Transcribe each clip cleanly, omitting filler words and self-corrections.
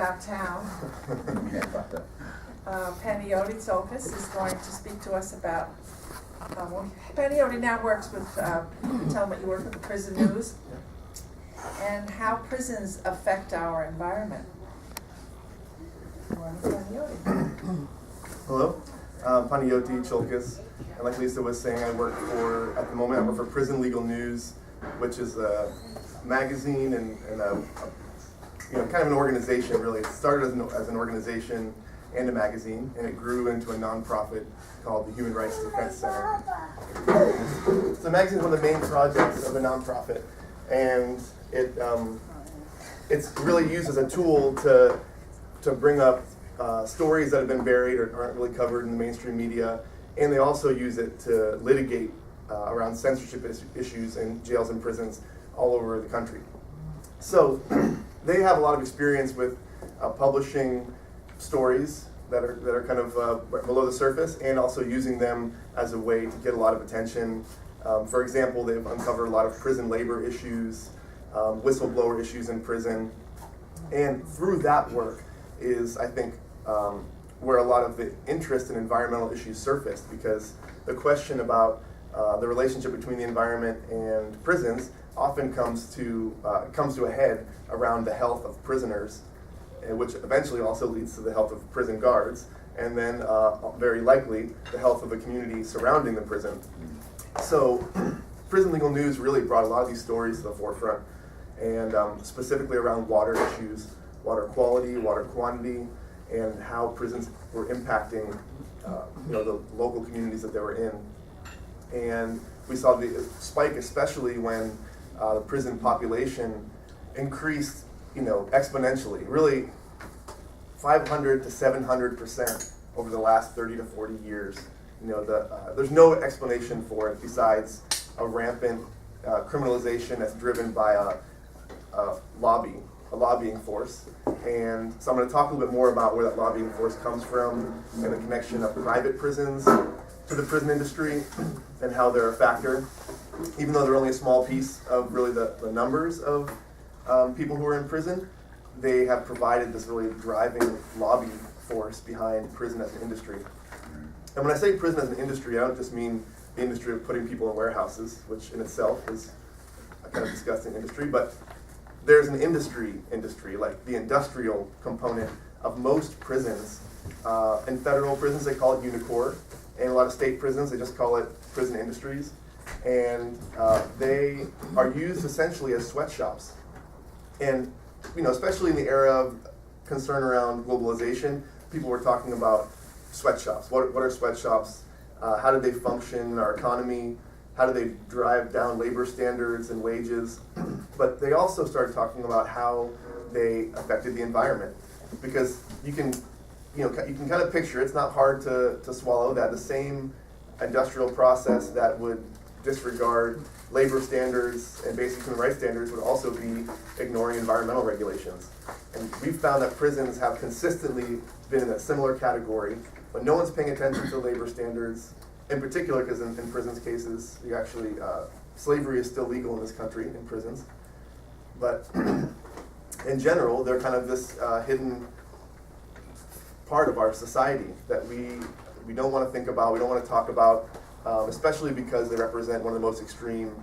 about town. Panagioti Tsolkas is going to speak to us about, Panagioti now works with, you can tell them that you work with the Prison News, and how prisons affect our environment. Panagioti. Hello, Panagioti Tsolkas, and like Lisa was saying, I work for Prison Legal News, which is a magazine and kind of an organization really. It started as an organization and a magazine, and it grew into a nonprofit called the Human Rights Defense Center. So the magazine is one of the main projects of the nonprofit, and it's really used as a tool to bring up stories that have been buried or aren't really covered in the mainstream media, and they also use it to litigate around censorship issues in jails and prisons all over the country. So they have a lot of experience with publishing stories that are kind of below the surface, and also using them as a way to get a lot of attention. For example, they've uncovered a lot of prison labor issues, whistleblower issues in prison, and through that work is, I think, where a lot of the interest in environmental issues surfaced, because the question about the relationship between the environment and prisons often comes to a head around the health of prisoners, which eventually also leads to the health of prison guards, and then very likely the health of the community surrounding the prison. So Prison Legal News really brought a lot of these stories to the forefront, and specifically around water issues, water quality, water quantity, and how prisons were impacting the local communities that they were in. And we saw the spike, especially when the prison population increased, exponentially, really 500 to 700% over the last 30 to 40 years. There's no explanation for it besides a rampant criminalization that's driven by a lobbying force. And so I'm going to talk a little bit more about where that lobbying force comes from, and the connection of private prisons to the prison industry, and how they're a factor, even though they're only a small piece of really the numbers of people who are in prison. They have provided this really driving lobby force behind prison as an industry. And when I say prison as an industry, I don't just mean the industry of putting people in warehouses, which in itself is a kind of disgusting industry, but there's an industry, like the industrial component of most prisons. In federal prisons, they call it Unicor. In a lot of state prisons, they just call it prison industries. And they are used essentially as sweatshops. And, especially in the era of concern around globalization, people were talking about sweatshops. What are sweatshops? How do they function in our economy? How do they drive down labor standards and wages? But they also started talking about how they affected the environment, because you can kind of picture, it's not hard to swallow that the same industrial process that would disregard labor standards and basic human rights standards would also be ignoring environmental regulations. And we've found that prisons have consistently been in a similar category, but no one's paying attention to labor standards, in particular because in prisons cases, slavery is still legal in this country in prisons. But in general, they're kind of this hidden part of our society that we don't want to think about, we don't want to talk about, especially because they represent one of the most extreme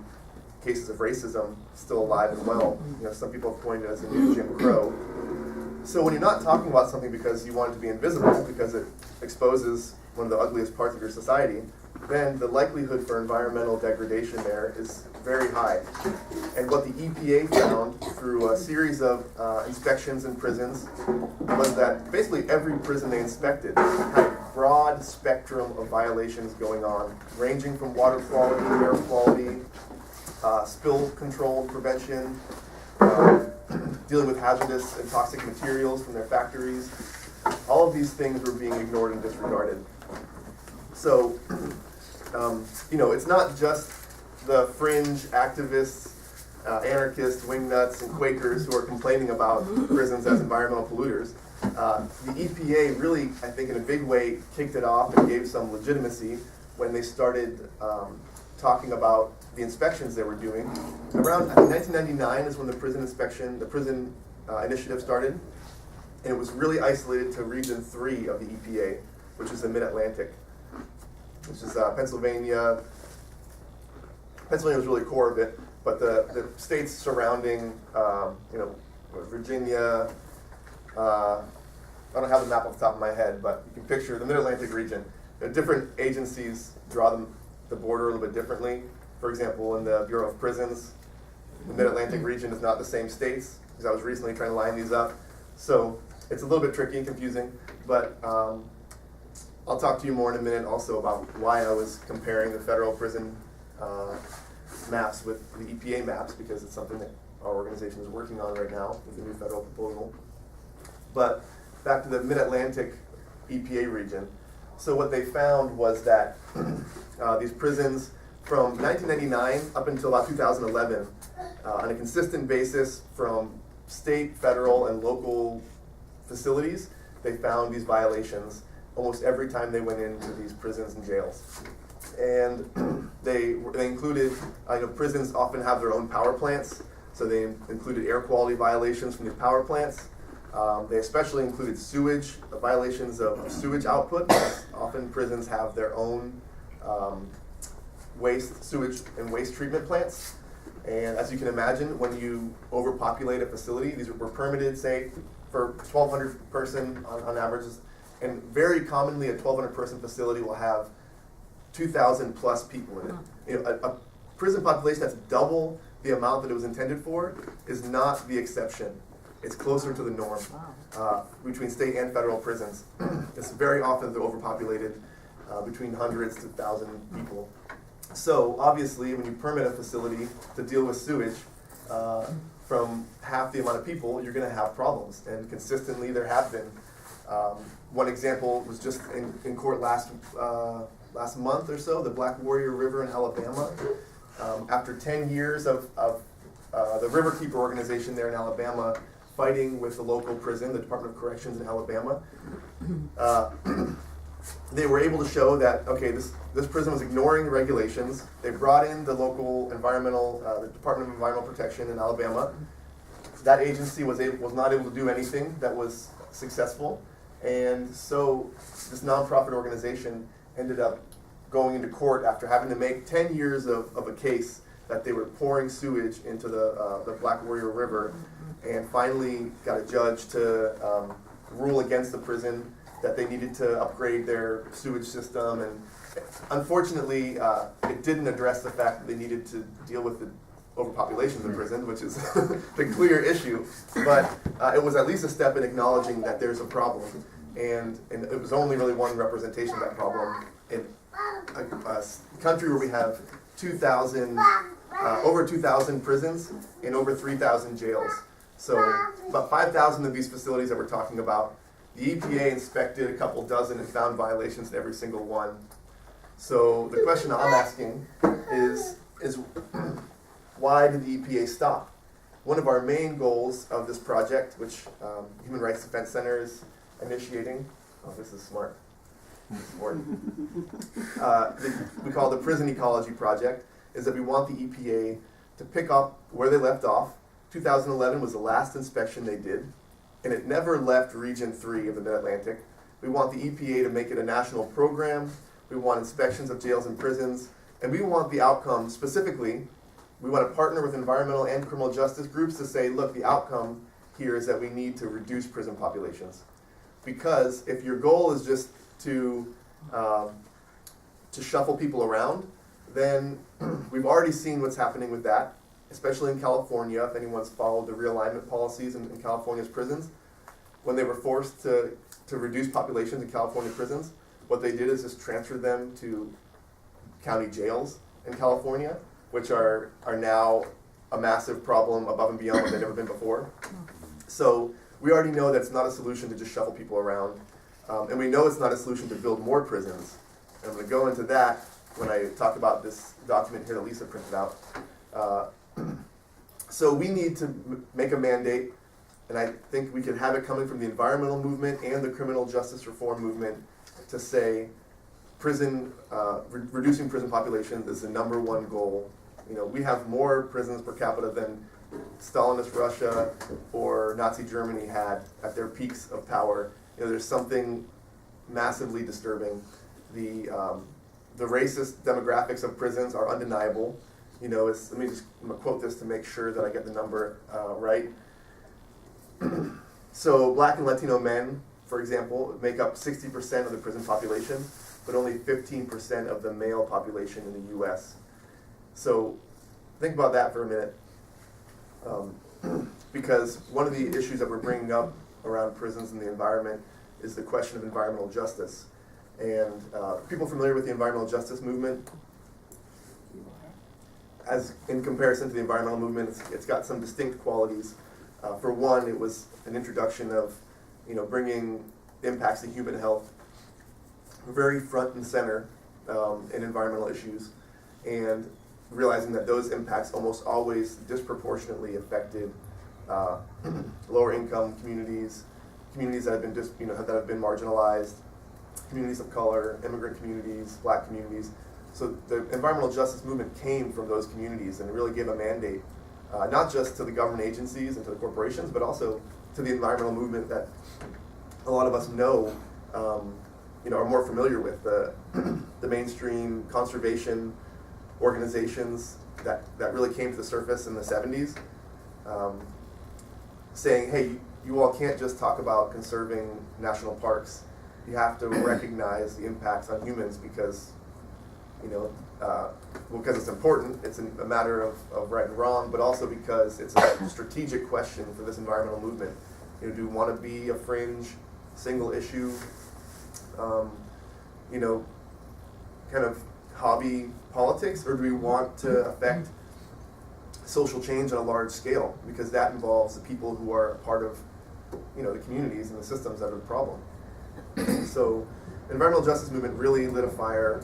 cases of racism still alive and well. Some people have coined it as a new Jim Crow. So when you're not talking about something because you want it to be invisible, because it exposes one of the ugliest parts of your society, then the likelihood for environmental degradation there is very high. And what the EPA found through a series of inspections in prisons was that basically every prison they inspected had a broad spectrum of violations going on, ranging from water quality, air quality, spill control prevention, dealing with hazardous and toxic materials from their factories. All of these things were being ignored and disregarded. So, it's not just the fringe activists, anarchists, wingnuts, and Quakers who are complaining about prisons as environmental polluters. The EPA really, I think, in a big way, kicked it off and gave some legitimacy when they started talking about the inspections they were doing. Around 1999 is when the prison initiative started. and it was really isolated to Region 3 of the EPA, which is the Mid-Atlantic, which is Pennsylvania. Pennsylvania was really core of it, but the states surrounding, Virginia, I don't have the map off the top of my head, but you can picture the Mid-Atlantic region. Different agencies draw the border a little bit differently. For example, in the Bureau of Prisons, the Mid-Atlantic region is not the same states, because I was recently trying to line these up. So it's a little bit tricky and confusing, but I'll talk to you more in a minute also about why I was comparing the federal prison maps with the EPA maps, because it's something that our organization is working on right now with the new federal proposal. But back to the Mid-Atlantic EPA region. So what they found was that these prisons from 1999 up until about 2011, on a consistent basis from state, federal, and local facilities, they found these violations almost every time they went into these prisons and jails. And they included, prisons often have their own power plants, so they included air quality violations from these power plants. They especially included sewage, violations of sewage output. Often prisons have their own sewage and waste treatment plants. And as you can imagine, when you overpopulate a facility, these were permitted, say, for 1,200 person on average. And very commonly, a 1,200 person facility will have 2,000 plus people in it. A prison population that's double the amount that it was intended for is not the exception. It's closer to the norm between state and federal prisons. It's very often they're overpopulated, between hundreds to 1,000 people. So obviously, when you permit a facility to deal with sewage from half the amount of people, you're going to have problems. And consistently, there have been. One example was just in court last month or so, the Black Warrior River in Alabama. After 10 years of the Riverkeeper organization there in Alabama fighting with the local prison, the Department of Corrections in Alabama, they were able to show that, okay, this prison was ignoring regulations. They brought in the local the Department of Environmental Protection in Alabama. That agency was not able to do anything that was successful. And so this nonprofit organization ended up going into court after having to make 10 years of a case that they were pouring sewage into the Black Warrior River, and finally got a judge to rule against the prison that they needed to upgrade their sewage system. And unfortunately, it didn't address the fact that they needed to deal with the overpopulation of the prison, which is the clear issue. But it was at least a step in acknowledging that there's a problem. And it was only really one representation of that problem in a country where we have over 2,000 prisons and over 3,000 jails. So about 5,000 of these facilities that we're talking about, the EPA inspected a couple dozen and found violations in every single one. So the question I'm asking is why did the EPA stop? One of our main goals of this project, which Human Rights Defense Center is initiating, this is smart. We call it the Prison Ecology Project, is that we want the EPA to pick up where they left off. 2011 was the last inspection they did, and it never left Region 3 of the Mid-Atlantic. We want the EPA to make it a national program. We want inspections of jails and prisons, and we want the outcome specifically. We want to partner with environmental and criminal justice groups to say, look, the outcome here is that we need to reduce prison populations. Because if your goal is just to shuffle people around, then we've already seen what's happening with that, especially in California. If anyone's followed the realignment policies in California's prisons, when they were forced to reduce populations in California prisons, what they did is just transfer them to county jails in California, which are now a massive problem above and beyond what they've ever been before. So we already know that it's not a solution to just shuffle people around. And we know it's not a solution to build more prisons. And I'm going to go into that when I talk about this document here that Lisa printed out. So we need to make a mandate, and I think we could have it coming from the environmental movement and the criminal justice reform movement to say reducing prison populations is the #1 goal. We have more prisons per capita than Stalinist Russia or Nazi Germany had at their peaks of power. There's something massively disturbing. The racist demographics of prisons are undeniable. Let me just quote this to make sure that I get the number right. So Black and Latino men, for example, make up 60% of the prison population, but only 15% of the male population in the U.S. So think about that for a minute. Because one of the issues that we're bringing up around prisons and the environment is the question of environmental justice. And people familiar with the environmental justice movement, as in comparison to the environmental movement, it's got some distinct qualities. For one, it was an introduction of, bringing impacts to human health very front and center in environmental issues, and realizing that those impacts almost always disproportionately affected lower income communities that have been that have been marginalized, communities of color, immigrant communities, Black communities. So the environmental justice movement came from those communities and really gave a mandate, not just to the government agencies and to the corporations, but also to the environmental movement that a lot of us know, are more familiar with, the mainstream conservation organizations that really came to the surface in the 70s, saying, hey, you all can't just talk about conserving national parks. You have to recognize the impacts on humans because, because it's important. It's a matter of right and wrong, but also because it's a strategic question for this environmental movement. Do we want to be a fringe, single issue, kind of hobby politics, or do we want to affect social change on a large scale? Because that involves the people who are part of, the communities and the systems that are the problem. So, environmental justice movement really lit a fire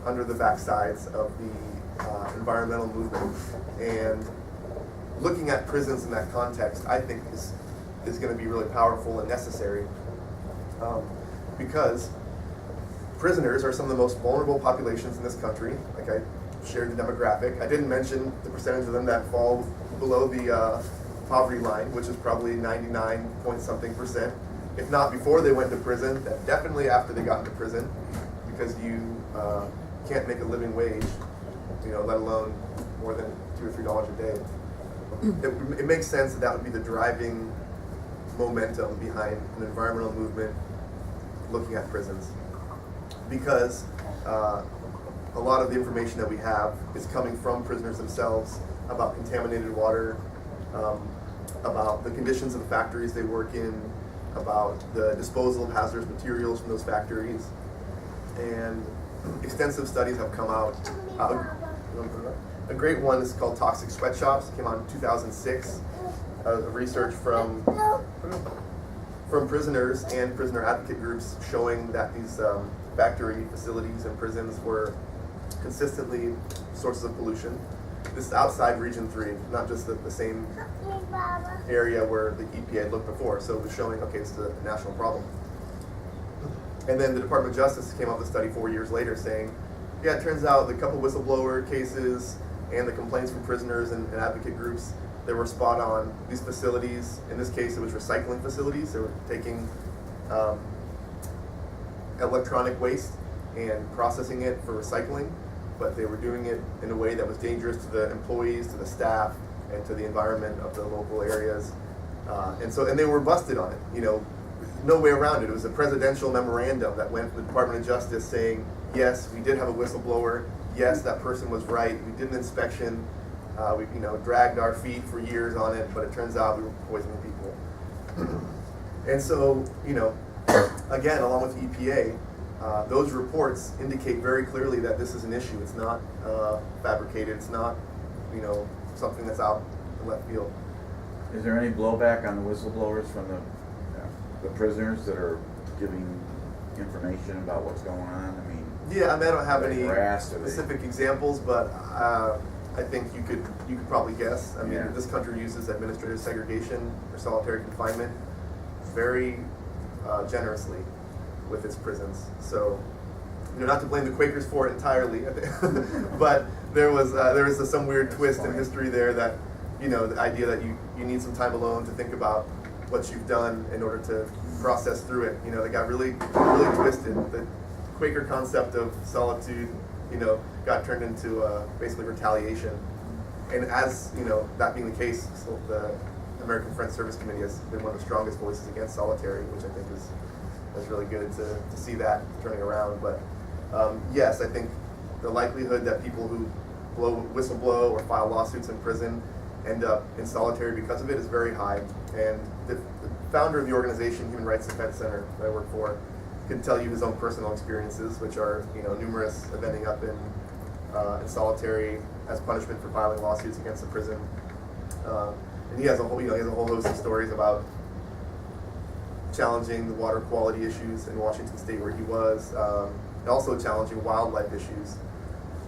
under the backsides of the environmental movement, and looking at prisons in that context, I think is going to be really powerful and necessary, because prisoners are some of the most vulnerable populations in this country. Like I shared the demographic. I didn't mention the percentage of them that fall below the poverty line, which is probably 99 point something percent. If not before they went to prison, then definitely after they got into prison, because you can't make a living wage, let alone more than $2 or $3 a day. It makes sense that would be the driving momentum behind an environmental movement looking at prisons, because a lot of the information that we have is coming from prisoners themselves about contaminated water, about the conditions of the factories they work in, about the disposal of hazardous materials from those factories. And extensive studies have come out. A great one is called Toxic Sweatshops. It came out in 2006. Research from prisoners and prisoner advocate groups showing that these factory facilities and prisons were consistently sources of pollution. This is outside Region 3, not just the same area where the EPA had looked before. So it was showing, okay, it's a national problem. And then the Department of Justice came up with a study 4 years later saying, yeah, it turns out the couple whistleblower cases and the complaints from prisoners and advocate groups, they were spot on. These facilities, in this case it was recycling facilities, they were taking electronic waste and processing it for recycling, but they were doing it in a way that was dangerous to the employees, to the staff, and to the environment of the local areas. And they were busted on it. No way around it. It was a presidential memorandum that went from the Department of Justice saying, yes, we did have a whistleblower. Yes, that person was right. We did an inspection. We dragged our feet for years on it, but it turns out we were poisoning people. And so, again, along with the EPA, those reports indicate very clearly that this is an issue. It's not fabricated. It's not, something that's out in left field. Is there any blowback on the whistleblowers from the prisoners that are giving information about what's going on? Yeah, I don't have any harassed, specific examples, but I think you could probably guess. This country uses administrative segregation or solitary confinement very generously with its prisons. So, not to blame the Quakers for it entirely, but there was some weird twist in history there that the idea that you need some time alone to think about what you've done in order to process through it. They got really, really twisted. The Quaker concept of solitude, got turned into basically retaliation. And as, that being the case, so the American Friends Service Committee has been one of the strongest voices against solitary, which I think is really good to see that turning around. But yes, I think the likelihood that people who whistleblow or file lawsuits in prison end up in solitary because of it is very high. And the founder of the organization, Human Rights Defense Center, that I work for, can tell you his own personal experiences, which are numerous, of ending up in solitary as punishment for filing lawsuits against the prison. And he has a whole host of stories about challenging the water quality issues in Washington State where he was, and also challenging wildlife issues.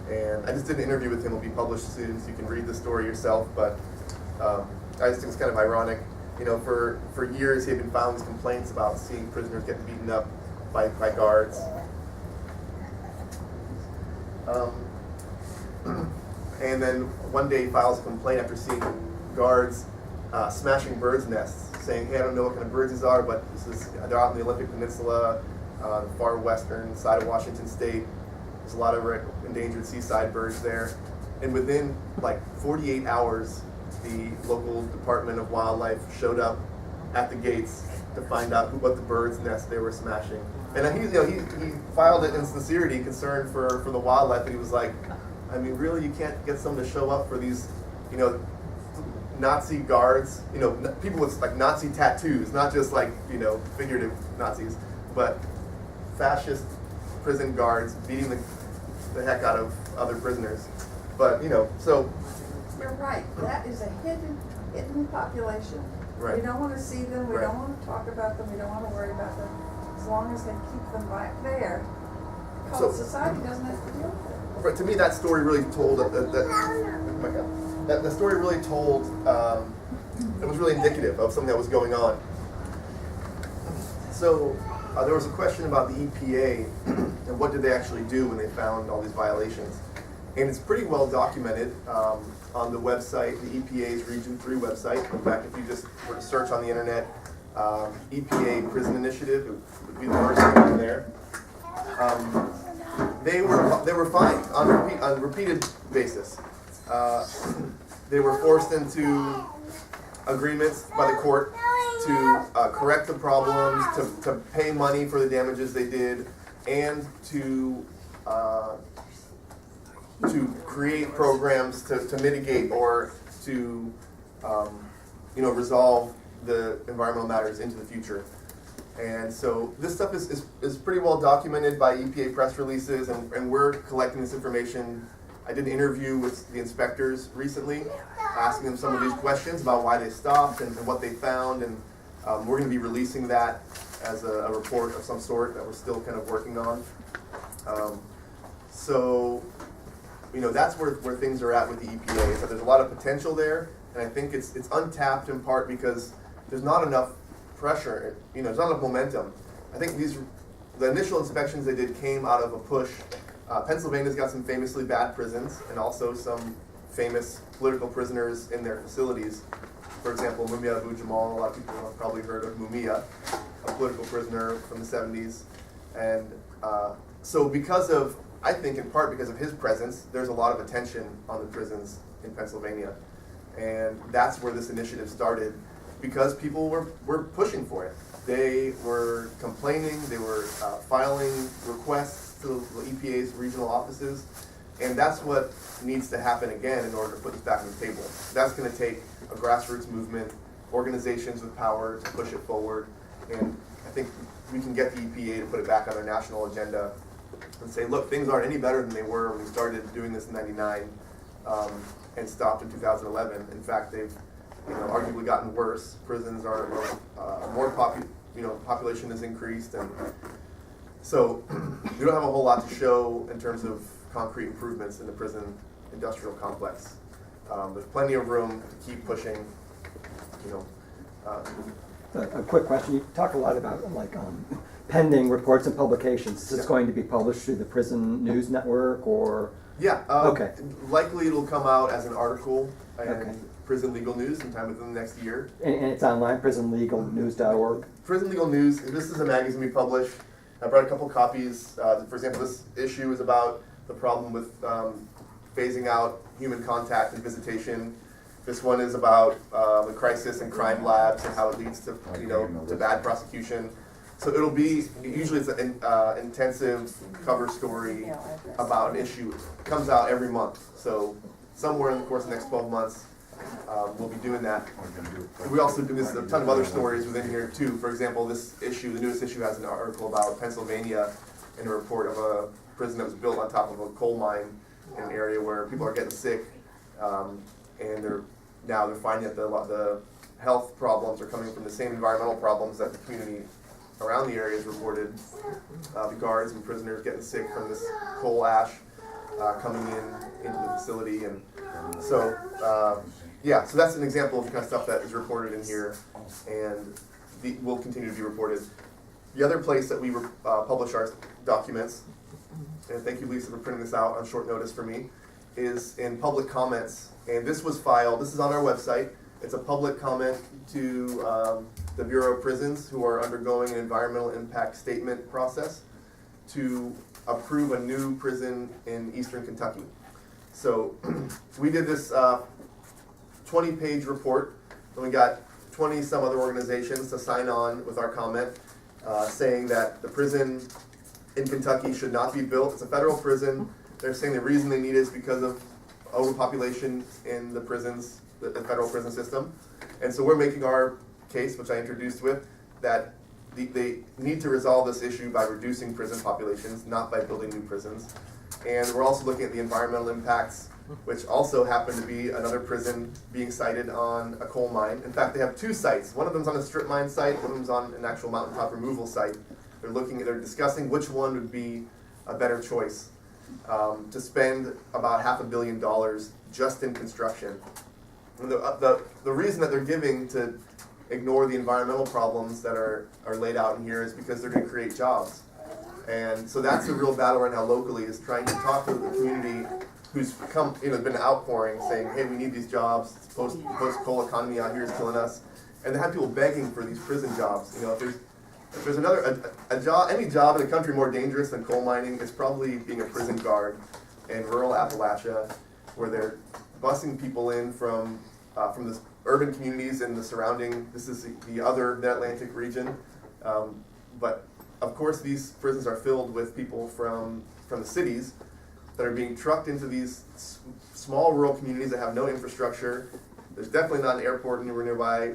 And I just did an interview with him. It'll be published soon, so you can read the story yourself. But I just think it's kind of ironic. For years he had been filing these complaints about seeing prisoners get beaten up by guards. And then one day he files a complaint after seeing guards smashing birds' nests, saying, "Hey, I don't know what kind of birds these are, but they're out in the Olympic Peninsula, the far western side of Washington State. There's a lot of endangered seaside birds there." And within like 48 hours, the local Department of Wildlife showed up at the gates to find out what the birds' nest they were smashing. And he filed it in sincerity, concern for the wildlife, and he was like, I mean, really, you can't get someone to show up for these, Nazi guards, people with like Nazi tattoos, not just like, figurative Nazis, but fascist prison guards beating the heck out of other prisoners. But, so. You're right, that is a hidden population. Right. We don't want to see them, we Right. don't want to talk about them, we don't want to worry about them. As long as they keep them right there, society doesn't have to deal with it. But to me, that story really told that story really told. It was really indicative of something that was going on. So there was a question about the EPA and what did they actually do when they found all these violations, and it's pretty well documented on the website, the EPA's Region 3 website. In fact, if you just were to search on the internet, EPA Prison Initiative, it would be the first thing there. They were fined on a repeated basis. They were forced into agreements by the court to correct the problems, to pay money for the damages they did, and to create programs to mitigate or to resolve the environmental matters into the future. And so this stuff is pretty well documented by EPA press releases, and we're collecting this information. I did an interview with the inspectors recently, asking them some of these questions about why they stopped and what they found, and we're going to be releasing that as a report of some sort that we're still kind of working on. So that's where things are at with the EPA. So there's a lot of potential there, and I think it's untapped in part because there's not enough pressure, there's not enough momentum. I think the initial inspections they did came out of a push. Pennsylvania's got some famously bad prisons and also some famous political prisoners in their facilities. For example, Mumia Abu-Jamal, a lot of people have probably heard of Mumia, a political prisoner from the 70s. And so I think in part because of his presence, there's a lot of attention on the prisons in Pennsylvania. And that's where this initiative started, because people were pushing for it. They were complaining, they were filing requests to the EPA's regional offices, and that's what needs to happen again in order to put this back on the table. That's going to take a grassroots movement, organizations with power to push it forward, and I think we can get the EPA to put it back on their national agenda and say, look, things aren't any better than they were when we started doing this in '99 and stopped in 2011. In fact, they've arguably gotten worse. Prisons are population has increased, and so we don't have a whole lot to show in terms of concrete improvements in the prison industrial complex. There's plenty of room to keep pushing. A quick question. You talk a lot about pending reports and publications. Is this going to be published through the Prison News Network or Yeah. Okay. Likely it'll come out as an article in Okay. Prison Legal News sometime within the next year. And it's online, prisonlegalnews.org. Prison Legal News, this is a magazine we publish. I brought a couple copies. For example, this issue is about the problem with phasing out human contact and visitation. This one is about the crisis in crime labs and how it leads to, to bad prosecution. So it'll be, usually it's an intensive cover story about an issue. It comes out every month. So somewhere in the course of the next 12 months, we'll be doing that. We also do this, a ton of other stories within here too. For example, this issue, the newest issue, has an article about Pennsylvania and a report of a prison that was built on top of a coal mine in an area where people are getting sick, and they're finding that the health problems are coming from the same environmental problems that the community around the area has reported. The guards and prisoners getting sick from this coal ash coming into the facility, and so so that's an example of the kind of stuff that is reported in here, and will continue to be reported. The other place that we publish our documents, and thank you, Lisa, for printing this out on short notice for me, is in public comments. And this was filed, this is on our website. It's a public comment to the Bureau of Prisons, who are undergoing an environmental impact statement process to approve a new prison in eastern Kentucky. So we did this 20-page report, and we got 20 some other organizations to sign on with our comment saying that the prison in Kentucky should not be built. It's a federal prison. They're saying the reason they need it is because of overpopulation in the prisons, the federal prison system. And so we're making our case, which I introduced with, that they need to resolve this issue by reducing prison populations, not by building new prisons. And we're also looking at the environmental impacts, which also happen to be another prison being sited on a coal mine. In fact, they have two sites. One of them's on a strip mine site, one of them's on an actual mountaintop removal site. They're discussing which one would be a better choice to spend about $500 million just in construction. And the reason that they're giving to ignore the environmental problems that are laid out in here is because they're going to create jobs. And so that's a real battle right now locally, is trying to talk to the community who's been outpouring, saying, hey, we need these jobs. This post-coal economy out here is killing us. And they have people begging for these prison jobs. If there's a job, any job in the country more dangerous than coal mining, it's probably being a prison guard in rural Appalachia, where they're busing people in from the urban communities and the surrounding. This is the other Mid-Atlantic region, but of course these prisons are filled with people from the cities that are being trucked into these small rural communities that have no infrastructure. There's definitely not an airport anywhere nearby.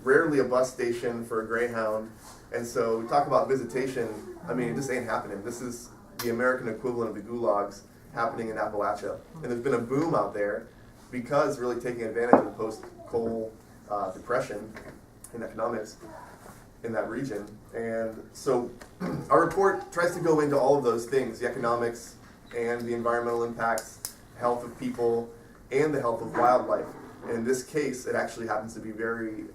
Rarely a bus station for a Greyhound. And so we talk about visitation, I mean, it just ain't happening. This is the American equivalent of the gulags happening in Appalachia. And there's been a boom out there because really taking advantage of the post-coal depression in economics in that region. And so our report tries to go into all of those things, the economics and the environmental impacts, health of people, and the health of wildlife. And in this case, it actually happens to be a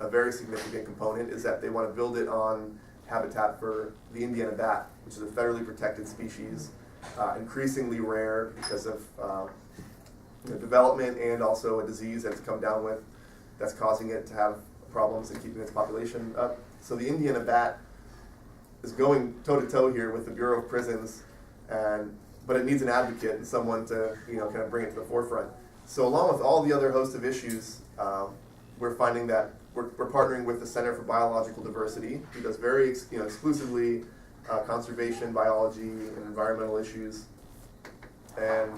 very significant component, is that they want to build it on habitat for the Indiana bat, which is a federally protected species, increasingly rare because of development and also a disease that's come down with that's causing it to have problems in keeping its population up. So the Indiana bat is going toe-to-toe here with the Bureau of Prisons, but it needs an advocate and someone to kind of bring it to the forefront. So along with all the other host of issues, we're finding that we're partnering with the Center for Biological Diversity, who does very exclusively conservation, biology, and environmental issues. And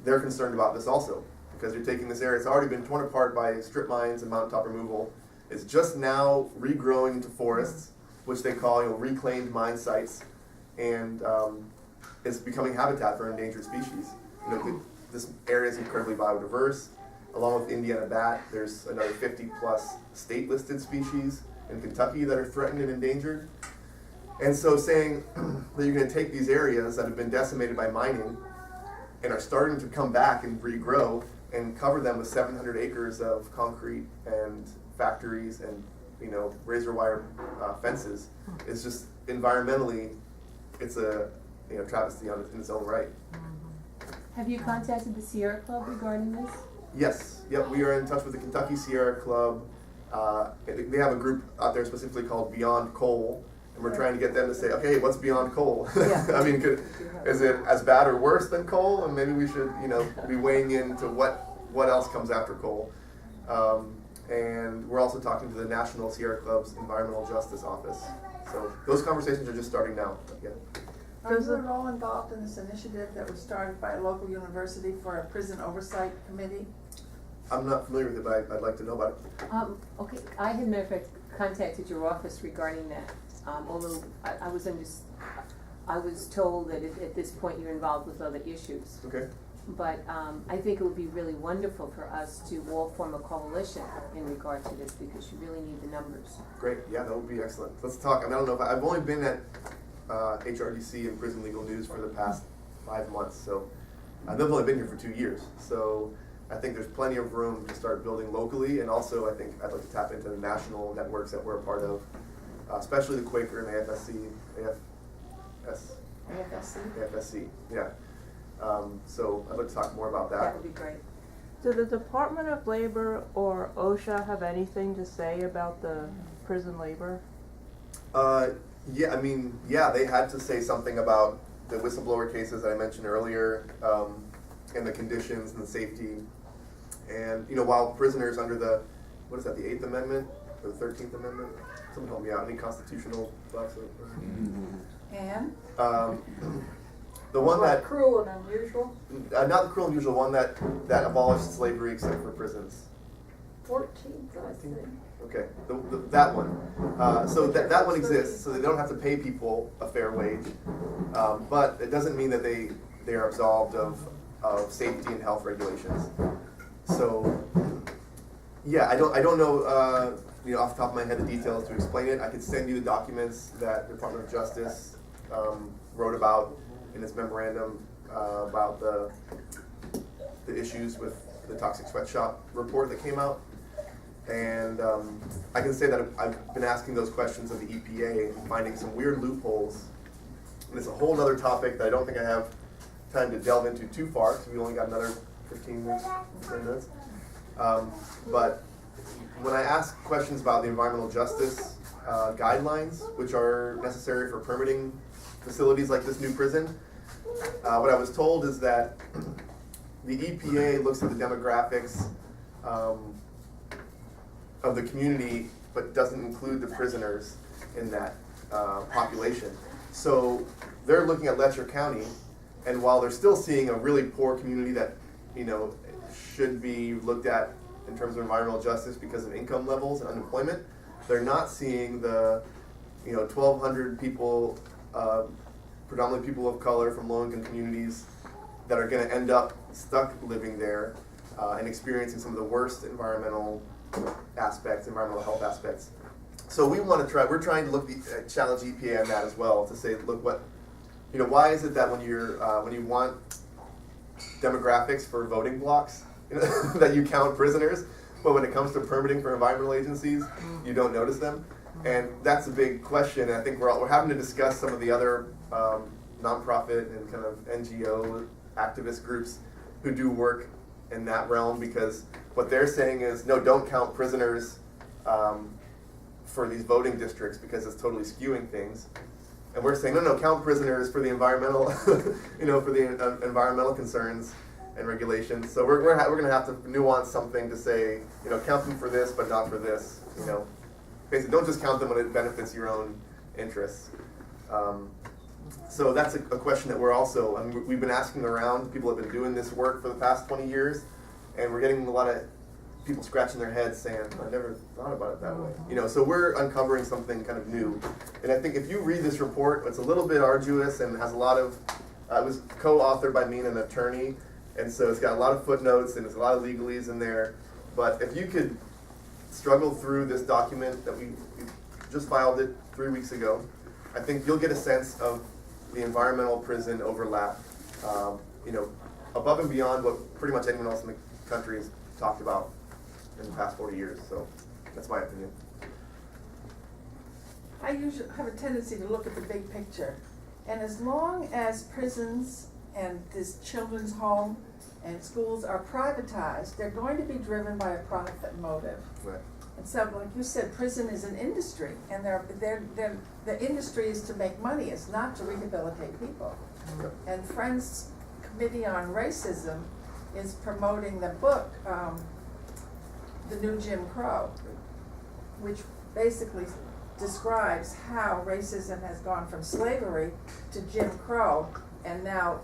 they're concerned about this also, because you're taking this area, it's already been torn apart by strip mines and mountaintop removal. It's just now regrowing into forests, which they call reclaimed mine sites, and it's becoming habitat for endangered species. This area is incredibly biodiverse. Along with Indiana bat, there's another 50 plus state listed species in Kentucky that are threatened and endangered. And so saying that you're going to take these areas that have been decimated by mining and are starting to come back and regrow and cover them with 700 acres of concrete and factories and razor wire fences is just environmentally, it's a travesty in its own right. Have you contacted the Sierra Club regarding this? Yes, yep, we are in touch with the Kentucky Sierra Club. They have a group out there specifically called Beyond Coal, and we're trying to get them to say, okay, what's beyond coal? Yeah. I mean, is it as bad or worse than coal? And maybe we should, be weighing into what else comes after coal. And we're also talking to the National Sierra Club's Environmental Justice Office. So those conversations are just starting now. Yeah. Are you at all involved in this initiative that was started by a local university for a prison oversight committee? I'm not familiar with it, but I'd like to know about it. Okay, I had, matter of fact, contacted your office regarding that, although I was told that at this point you're involved with other issues. Okay. But I think it would be really wonderful for us to all form a coalition in regard to this, because you really need the numbers. Great. Yeah, that would be excellent. Let's talk. I don't know if I've only been at HRDC and Prison Legal News for the past 5 months, so I've only been here for 2 years. So I think there's plenty of room to start building locally, and also I think I'd like to tap into the national networks that we're a part of, especially the Quaker and AFSC. Yeah. So I'd like to talk more about That that. would be great. Do the Department of Labor or OSHA have anything to say about the prison labor? Yeah, they had to say something about the whistleblower cases that I mentioned earlier, and the conditions and the safety. And, while prisoners under the 8th Amendment, or the 13th Amendment? Someone help me out, any constitutional buffs? And? The one that, Cruel and unusual, not the cruel and unusual, one that abolished slavery except for prisons. 14th, I think. Okay, that one. So that one exists, so they don't have to pay people a fair wage. But it doesn't mean that they are absolved of safety and health regulations. So, yeah, I don't know, off the top of my head the details to explain it. I could send you the documents that the Department of Justice wrote about in its memorandum about the issues with the toxic sweatshop report that came out. And I can say that I've been asking those questions of the EPA and finding some weird loopholes. And it's a whole other topic that I don't think I have time to delve into too far, because we only got another 15 minutes. But when I ask questions about the environmental justice guidelines, which are necessary for permitting facilities like this new prison, what I was told is that the EPA looks at the demographics of the community, but doesn't include the prisoners in that population. So they're looking at Letcher County, and while they're still seeing a really poor community that should be looked at in terms of environmental justice because of income levels and unemployment, they're not seeing the 1,200 people, predominantly people of color from low-income communities, that are going to end up stuck living there and experiencing some of the worst environmental health aspects. So we're trying to challenge EPA on that as well, to say, look, why is it that when you want demographics for voting blocks, that you count prisoners, but when it comes to permitting for environmental agencies, you don't notice them? And that's a big question. And I think we're having to discuss some of the other nonprofit and kind of NGO activist groups who do work in that realm, because what they're saying is, no, don't count prisoners for these voting districts because it's totally skewing things. And we're saying, no, count prisoners for the environmental, for the environmental concerns and regulations. So we're going to have to nuance something to say, count them for this, but not for this. Basically, don't just count them when it benefits your own interests. So that's a question that we've been asking around. People have been doing this work for the past 20 years, and we're getting a lot of people scratching their heads saying, I never thought about it that way. So we're uncovering something kind of new. And I think if you read this report, it's a little bit arduous and has a lot of, it was co-authored by me and an attorney, and so it's got a lot of footnotes and there's a lot of legalese in there. But if you could struggle through this document that we just filed it 3 weeks ago, I think you'll get a sense of the environmental prison overlap, above and beyond what pretty much anyone else in the country has talked about in the past 40 years. So that's my opinion. I usually have a tendency to look at the big picture. And as long as prisons and this children's home and schools are privatized, they're going to be driven by a profit motive. Right. And so, like you said, prison is an industry, and the industry is to make money, it's not to rehabilitate people. Yep. And Friends Committee on Racism is promoting the book, The New Jim Crow, which basically describes how racism has gone from slavery to Jim Crow, and now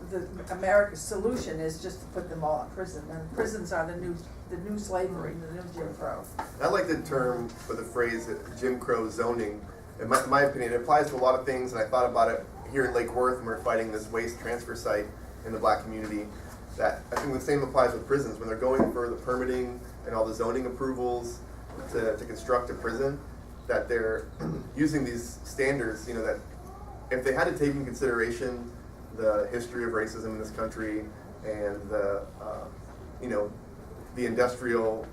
America's solution is just to put them all in prison, and prisons are the new slavery, the new Jim Crow. I like the term for the phrase Jim Crow zoning. In my opinion, it applies to a lot of things, and I thought about it here in Lake Worth when we're fighting this waste transfer site in the black community. That I think the same applies with prisons. When they're going for the permitting and all the zoning approvals to construct a prison, that they're using these standards, that if they had to take in consideration the history of racism in this country and the industrial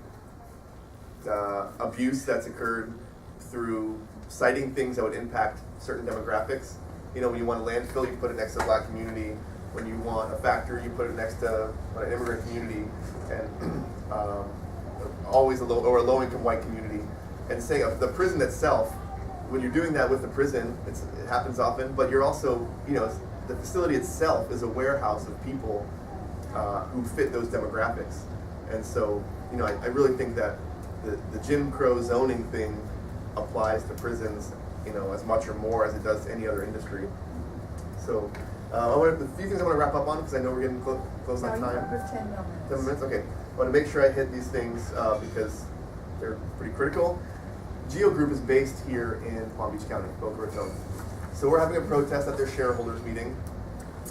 abuse that's occurred through citing things that would impact certain demographics. When you want a landfill, you put it next to a black community. When you want a factory, you put it next to an immigrant community, and always a low-income white community. And saying the prison itself, when you're doing that with the prison, it happens often, but you're also, the facility itself is a warehouse of people who fit those demographics. And so, I really think that the Jim Crow zoning thing applies to prisons, as much or more as it does to any other industry. So, a few things I want to wrap up on, because I know we're getting close on time. No, you have 10 more minutes. 10 minutes? Okay. I want to make sure I hit these things because they're pretty critical. Geo Group is based here in Palm Beach County, Boca Raton. So we're having a protest at their shareholders meeting.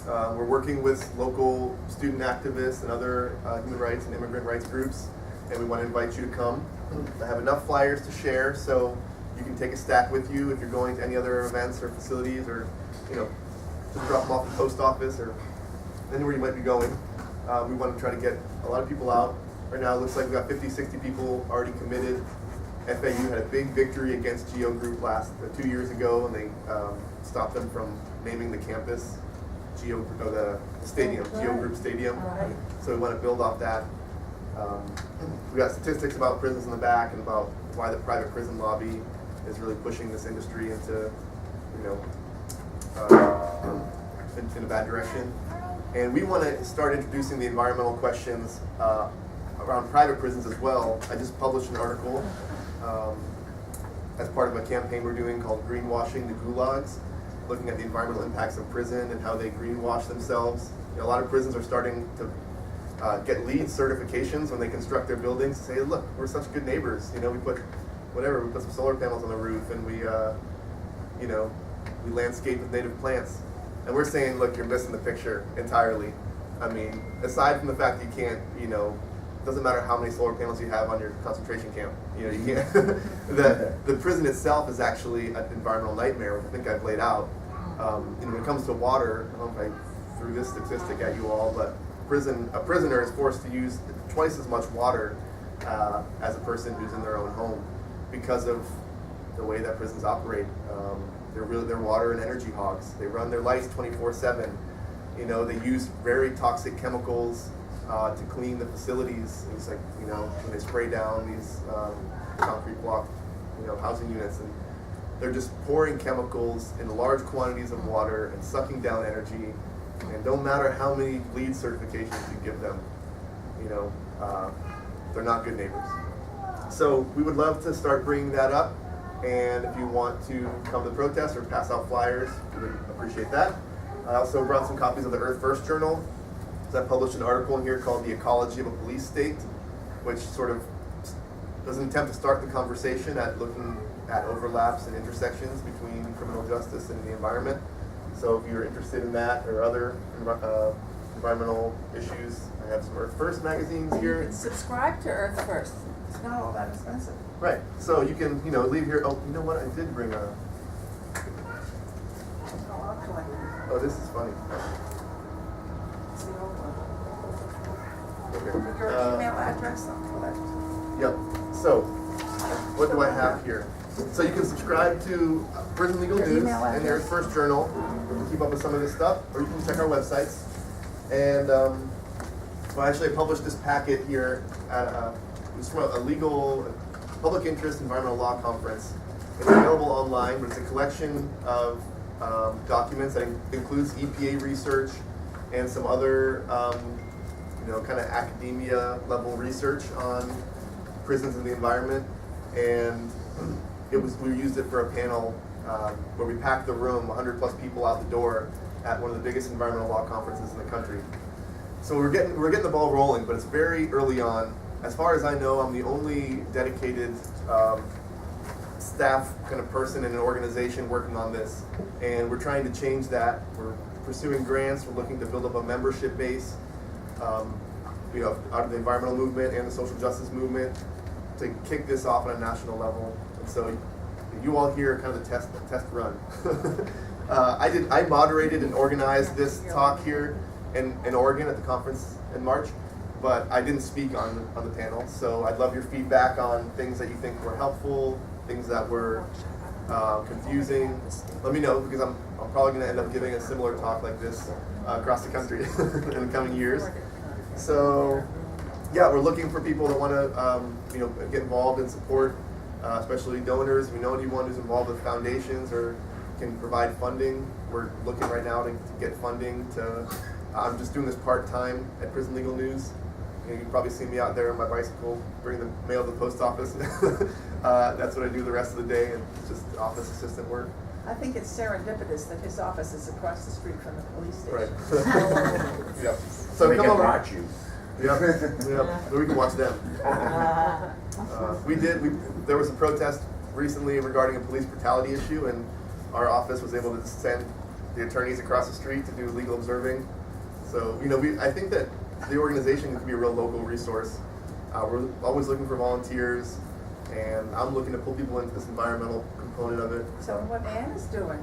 We're working with local student activists and other human rights and immigrant rights groups, and we want to invite you to come. I have enough flyers to share, so you can take a stack with you if you're going to any other events or facilities, or just drop them off at the post office or anywhere you might be going. We want to try to get a lot of people out. Right now it looks like we've got 50, 60 people already committed. FAU had a big victory against Geo Group 2 years ago, and they stopped them from naming the campus the stadium, Geo Group Stadium. Right. So we want to build off that. We got statistics about prisons in the back and about why the private prison lobby is really pushing this industry into, in a bad direction. And we want to start introducing the environmental questions around private prisons as well. I just published an article as part of a campaign we're doing called Greenwashing the Gulags, looking at the environmental impacts of prison and how they greenwash themselves. A lot of prisons are starting to get LEED certifications when they construct their buildings to say, look, we're such good neighbors. We put some solar panels on the roof, and we landscape with native plants. And we're saying, look, you're missing the picture entirely. I mean, aside from the fact that you can't, it doesn't matter how many solar panels you have on your concentration camp. You can't. the prison itself is actually an environmental nightmare, which I think I've laid out. When it comes to water, I don't know if I threw this statistic at you all, but a prisoner is forced to use twice as much water as a person who's in their own home because of the way that prisons operate. They're water and energy hogs. They run their lights 24/7. They use very toxic chemicals to clean the facilities. It's like, when they spray down these concrete block, housing units, and they're just pouring chemicals in large quantities of water and sucking down energy. And don't matter how many LEED certifications you give them, they're not good neighbors. So we would love to start bringing that up. And if you want to come to the protest or pass out flyers, we would appreciate that. I also brought some copies of the Earth First Journal. So I published an article in here called The Ecology of a Police State, which sort of does an attempt to start the conversation at looking at overlaps and intersections between criminal justice and the environment. So if you're interested in that or other environmental issues, I have some Earth First magazines You here. can subscribe to Earth First. It's not all that expensive. Right. So you can, leave here. Oh, you know what? I did bring a. Oh, I'll collect it. Oh, this is funny. It's the old one. Okay. With your email address, I'll collect it. Yep. So, what do I have here? So you can subscribe to Prison Legal Your News email and the address. Earth First Journal to keep up with some of this stuff, or you can check our websites. And well, actually, I published this packet here at it's from a legal public interest environmental law conference. It's available online, but it's a collection of documents that includes EPA research and some other kind of academia level research on prisons and the environment. And we used it for a panel where we packed the room, 100 plus people out the door at one of the biggest environmental law conferences in the country. So we're getting the ball rolling, but it's very early on. As far as I know, I'm the only dedicated staff kind of person in an organization working on this, and we're trying to change that. We're pursuing grants. We're looking to build up a membership base, out of the environmental movement and the social justice movement to kick this off on a national level. And so you all hear kind of the test run. I moderated and organized this talk here in Oregon at the conference in March, but I didn't speak on the panel. So I'd love your feedback on things that you think were helpful, things that were confusing. Let me know, because I'm probably going to end up giving a similar talk like this across the country in the coming years. So yeah, we're looking for people that want to get involved and support, especially donors. If you know anyone who's involved with foundations or can provide funding, we're looking right now to get funding to. I'm just doing this part-time at Prison Legal News. You can probably see me out there on my bicycle, bring the mail to the post office. That's what I do the rest of the day, and it's just office assistant work. I think it's serendipitous that his office is across the street from the police station. Right. Yeah. So we come can over. watch you. Yeah. We can watch them. There was a protest recently regarding a police brutality issue, and our office was able to send the attorneys across the street to do legal observing. So, I think that the organization can be a real local resource. We're always looking for volunteers, and I'm looking to pull people into this environmental component of it. So what Ann is doing?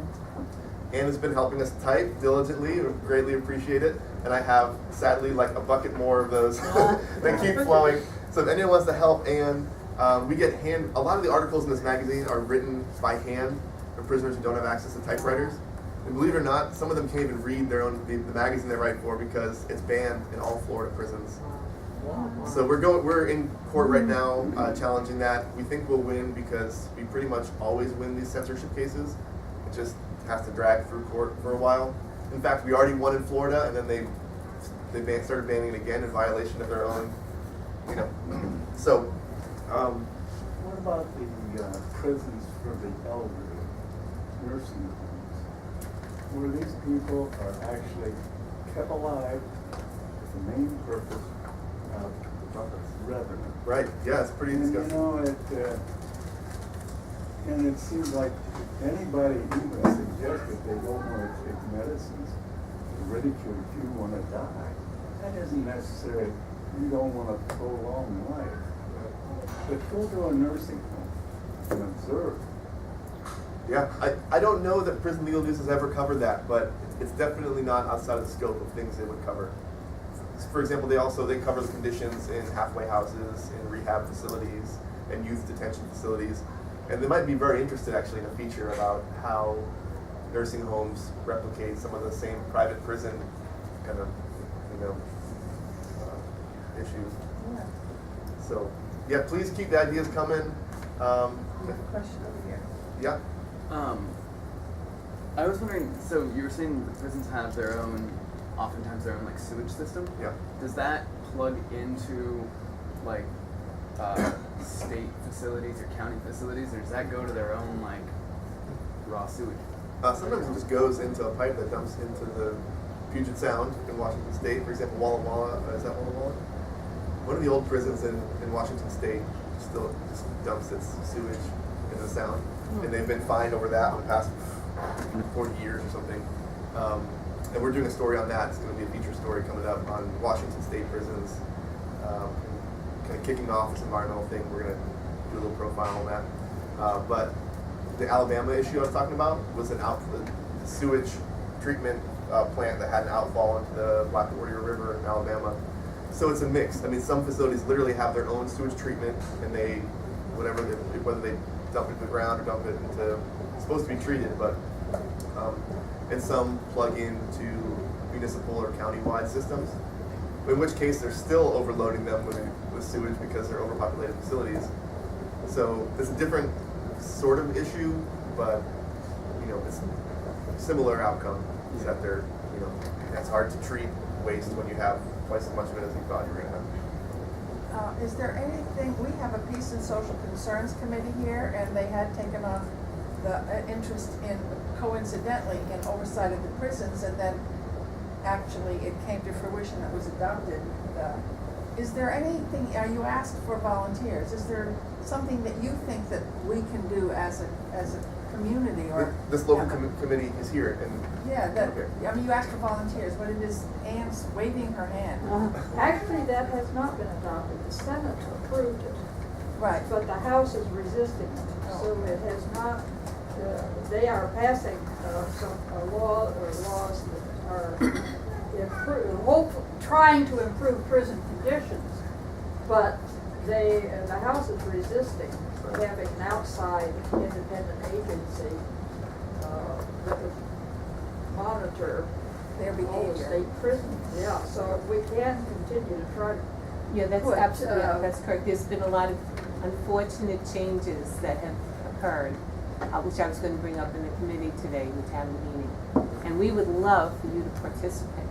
Ann has been helping us type diligently. We greatly appreciate it. And I have, sadly, like a bucket more of those that keep flowing. So if anyone wants to help Ann, we get a lot of the articles in this magazine are written by hand for prisoners who don't have access to typewriters. And believe it or not, some of them can't even read the magazine they write for because it's banned in all Florida prisons. So we're in court right now challenging that. We think we'll win because we pretty much always win these censorship cases. It just has to drag through court for a while. In fact, we already won in Florida, and then they started banning it again in violation of their own, So, what about the prisons for the elderly, nursing homes, where these people are actually kept alive with the main purpose of revenue? right? Yeah, it's pretty disgusting. And it seems like anybody even suggests that they don't want to take medicines, ridicule if you want to die. That isn't necessary. You don't want to prolong life. But go to a nursing home and observe. Yeah, I don't know that Prison Legal News has ever covered that, but it's definitely not outside of the scope of things they would cover. For example, they cover the conditions in halfway houses, in rehab facilities, and youth detention facilities. And they might be very interested actually in a feature about how nursing homes replicate some of the same private prison kind of, issues. Yeah. So, yeah, please keep the ideas coming. You have a question over here. Yeah. I was wondering, so you were saying the prisons have oftentimes their own sewage system? Yeah. Does that plug into state facilities or county facilities, or does that go to their own raw sewage? Sometimes it just goes into a pipe that dumps into the Puget Sound in Washington State. For example, Walla Walla, is that Walla Walla? One of the old prisons in Washington State still just dumps its sewage in the Sound. And they've been fined over that for the past 40 years or something. And we're doing a story on that. It's going to be a feature story coming up on Washington State prisons. Kind of kicking off this environmental thing. We're going to do a little profile on that. But the Alabama issue I was talking about was the sewage treatment plant that had an outfall into the Black Warrior River in Alabama. So it's a mix. I mean, some facilities literally have their own sewage treatment, and whether they dump it in the ground or dump it into, it's supposed to be treated, but and some plug into municipal or county-wide systems. In which case, they're still overloading them with sewage because they're overpopulated facilities. So it's a different sort of issue, but it's similar outcome. Is that they're it's hard to treat waste when you have twice as much of it as you thought you were gonna have. Is there anything, we have a Peace and Social Concerns Committee here, and they had taken on the interest in, coincidentally, in oversight of the prisons, and then actually it came to fruition, it was adopted. Is there anything, are you asked for volunteers? Is there something that you think that we can do as a community, or? This local committee is here, and Yeah, that, okay. I mean, you asked for volunteers, but it is Anne's waving her hand. Actually, that has not been adopted. The Senate approved it, Right. but the House is resisting it. So it has not, they are passing some laws that are trying to improve prison conditions, but the House is resisting having an outside independent agency that would monitor Their all the behavior. state prisons. Yeah, so we can continue to try to. Yeah, that's But, absolutely, that's correct. There's been a lot of unfortunate changes that have occurred, which I was gonna bring up in the committee today, the town meeting. And we would love for you to participate.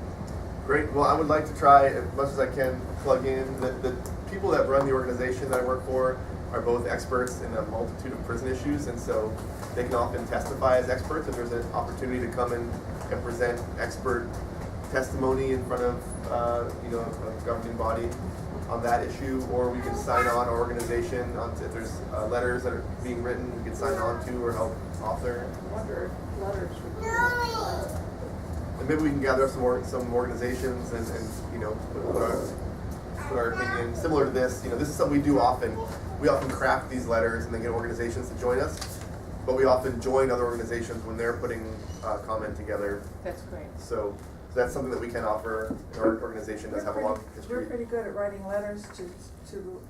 Great. Well, I would like to try as much as I can plug in. The people that run the organization that I work for are both experts in a multitude of prison issues, and so they can often testify as experts if there's an opportunity to come in and present expert testimony in front of a governing body on that issue, or we can sign on our organization if there's letters that are being written, we can sign on to or help author. I wonder if letters would be. And maybe we can gather up some organizations and put our opinion similar to this. This is something we do often. We often craft these letters and then get organizations to join us, but we often join other organizations when they're putting comment together. That's great. So that's something that we can offer. Our organization does have a long We're history. pretty good at writing letters to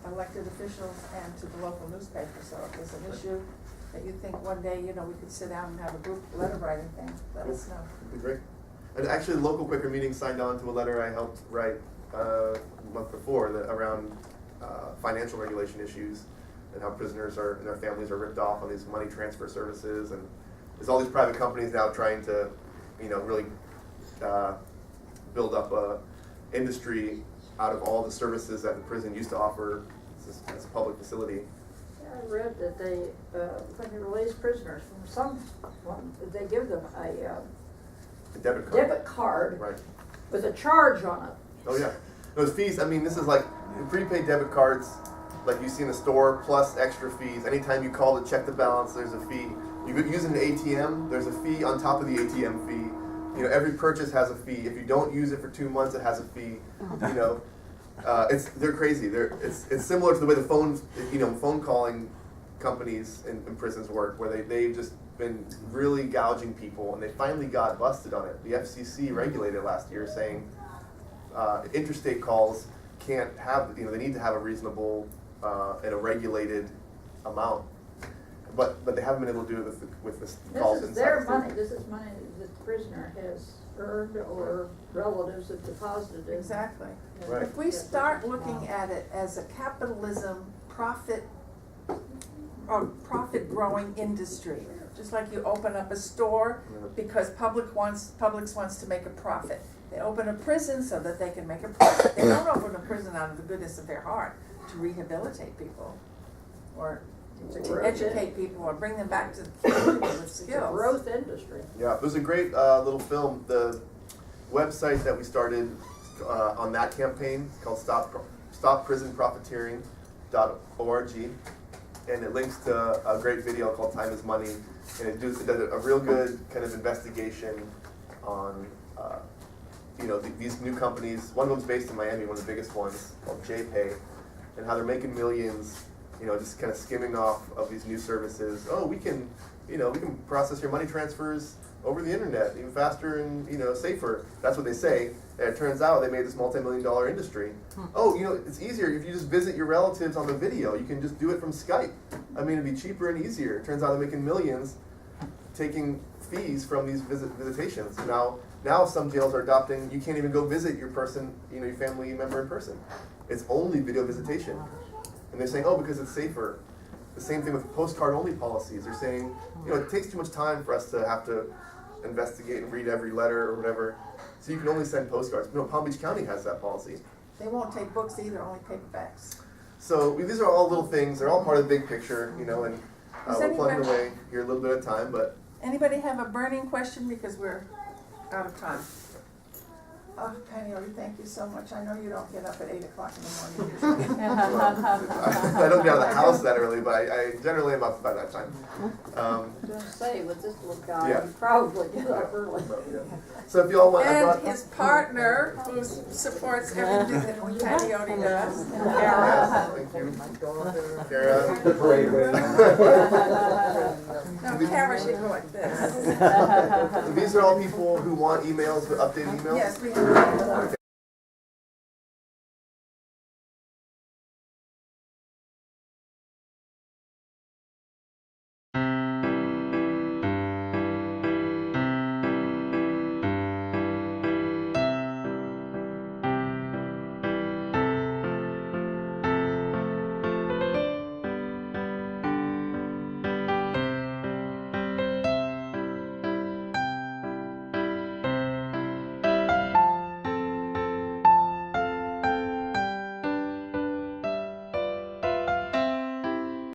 elected officials and to the local newspaper, so if there's an issue that you think one day, we could sit down and have a group letter writing thing, let us know. That'd be great. And actually, the local Quaker meeting signed on to a letter I helped write a month before around financial regulation issues and how prisoners and their families are ripped off on these money transfer services, and there's all these private companies now trying to, really build up a industry out of all the services that the prison used to offer as a public facility. I read that they, when they release prisoners from someone, they give them A debit card. debit card Right. with a charge on it. Oh yeah. Those fees, this is like prepaid debit cards like you see in the store, plus extra fees. Anytime you call to check the balance, there's a fee. You use an ATM, there's a fee on top of the ATM fee. Every purchase has a fee. If you don't use it for 2 months, it has a fee. They're crazy. It's similar to the way the phone calling companies in prisons work, where they've just been really gouging people, and they finally got busted on it. The FCC regulated last year, saying interstate calls can't have, they need to have a reasonable and a regulated amount, but they haven't been able to do it with the calls This is inside their the state. money, this is money that the prisoner has earned or relatives have deposited in. Exactly. Right. If we start looking at it as a capitalism profit growing industry, just like you open up a store because Publix wants to make a profit. They open a prison so that they can make a profit. They don't open a prison out of the goodness of their heart to rehabilitate people or to educate people or bring them back to the community with It's a skills. growth industry. Yeah, there's a great little film. The website that we started on that campaign is called StopPrisonProfiteering.org, and it links to a great video called "Time Is Money," and it does a real good kind of investigation on these new companies. One of them's based in Miami, one of the biggest ones, called JPay, and how they're making millions. Just kind of skimming off of these new services. Oh, we can process your money transfers over the internet even faster and safer. That's what they say. And it turns out they made this multi-million-dollar industry. Oh, it's easier if you just visit your relatives on the video. You can just do it from Skype. It'd be cheaper and easier. It turns out they're making millions taking fees from these visitations. Now Now some jails are adopting, you can't even go visit your person, you know, your family member in person. It's only video visitation. And they're saying, oh, because it's safer. The same thing with postcard-only policies. They're saying, you know, it takes too much time for us to have to investigate and read every letter or whatever. So you can only send postcards. You know, Palm Beach County has that policy. They won't take books either, only paperbacks. So these are all little things. They're all part of the big picture, you know, and Does we're plugging anybody- away here a little bit at a time, but Anybody have a burning question, because we're out of time? Oh, Panagioti, thank you so much. I know you don't get up at 8 o'clock in the morning. I don't get out of the house that early, but I generally am up by that time. I was gonna say, with this little guy, Yeah. you probably get up early. So if you all want, I And brought, his partner, who supports everything that Panagioti does. yes, thank you. Kara. The parade way. No, Kara should go like this. So these are all people who want emails, updated emails? Yes, we have. Okay.